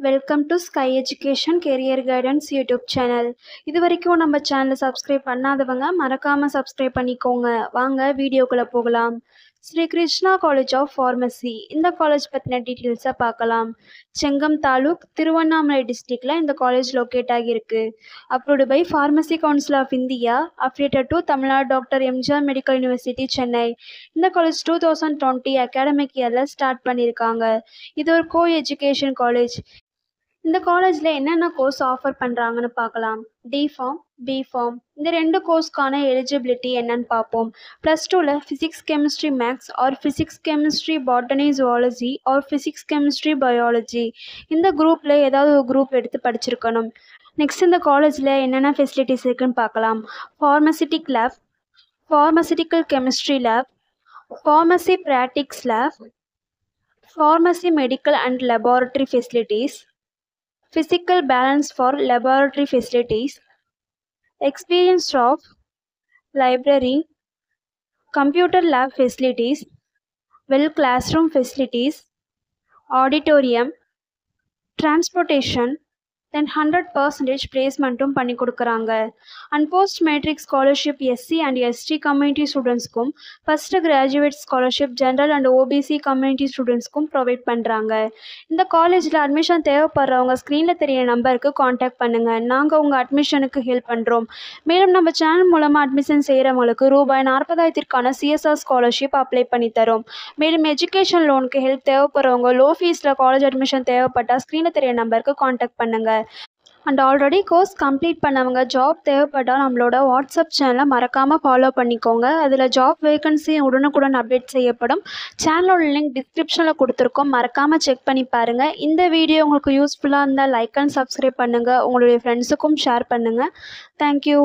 Welcome to sky education career guidance YouTube channel. இது வரைக்கும் நம்ம சேனலை சப்ஸ்கிரைப் பண்ணாதவங்க மறக்காமல் சப்ஸ்கிரைப் பண்ணிக்கோங்க. வாங்க வீடியோக்குள்ளே போகலாம். Shri Krishna college of pharmacy, இந்த காலேஜ் பற்றின டீட்டெயில்ஸை பார்க்கலாம். செங்கம் தாலுக், திருவண்ணாமலை டிஸ்ட்ரிக்டில் இந்த காலேஜ் லொக்கேட் ஆகியிருக்கு. Approved by pharmacy council of India, affiliated to Tamil Nadu doctor MGR medical university, Chennai. இந்த காலேஜ் 2020 அகாடமிக் இயரில் ஸ்டார்ட் பண்ணியிருக்காங்க. இது ஒரு கோ எஜுகேஷன் காலேஜ். இந்த காலேஜில் என்னென்ன கோர்ஸ் ஆஃபர் பண்ணுறாங்கன்னு பார்க்கலாம். டிஃபார்ம், பிஃபார்ம், இந்த ரெண்டு கோர்ஸ்க்கான எலிஜிபிலிட்டி என்னன்னு பார்ப்போம். +2ல் physics chemistry maths or physics chemistry botany zoology or physics chemistry biology, இந்த குரூப்பில் ஏதாவது ஒரு குரூப் எடுத்து படிச்சிருக்கணும். நெக்ஸ்ட் இந்த காலேஜில் என்னென்ன ஃபெசிலிட்டிஸ் இருக்குன்னு பார்க்கலாம். Pharmaceutic lab, pharmaceutical chemistry lab, pharmacy practice lab, pharmacy medical and laboratory facilities, physical balance for laboratory facilities, experience of library, computer lab facilities, well classroom facilities, auditorium, transportation, then 100% பிளேஸ்மெண்ட்டும் பண்ணி கொடுக்குறாங்க. And post matric scholarship SC and ST community ஸ்டூடெண்ட்ஸ்க்கும், first graduate scholarship general and OBC community ஸ்டூடெண்ட்ஸ்க்கும் provide பண்ணுறாங்க. இந்த காலேஜில் admission தேவைப்படுறவங்க ஸ்க்ரீனில் தெரிய நம்பருக்கு காண்டாக்ட் பண்ணுங்கள். நாங்கள் உங்கள் அட்மிஷனுக்கு ஹெல்ப் பண்ணுறோம். மேலும் நம்ம சேனல் மூலமாக அட்மிஷன் செய்கிறவங்களுக்கு ₹40,000க்கான சிஎஸ்ஆர் ஸ்காலர்ஷிப் அப்ளை பண்ணி தரோம். மேலும் எஜுகேஷன் லோனுக்கு ஹெல்ப் தேவைப்படுறவங்க லோ ஃபீஸில் காலேஜ் அட்மிஷன் தேவைப்பட்டால் ஸ்க்ரீனில் தெரிய நம்பருக்கு காண்டாக்ட் பண்ணுங்கள். அண்ட் ஆல்ரெடி கோர்ஸ் கம்ப்ளீட் பண்ணவங்க ஜாப் தேவைப்பட்டால் நம்மளோட வாட்ஸ்அப் சேனலை மறக்காமல் ஃபாலோ பண்ணிக்கோங்க. அதில் ஜாப் வேகன்சி உடனுக்குடன் அப்டேட் செய்யப்படும். சேனலோட லிங்க் டிஸ்கிரிப்ஷனில் கொடுத்துருக்கோம், மறக்காமல் செக் பண்ணி பாருங்கள். இந்த வீடியோ உங்களுக்கு யூஸ்ஃபுல்லாக இருந்தால் லைக் அண்ட் சப்ஸ்கிரைப் பண்ணுங்கள். உங்களுடைய ஃப்ரெண்ட்ஸுக்கும் ஷேர் பண்ணுங்கள். தேங்க்யூ.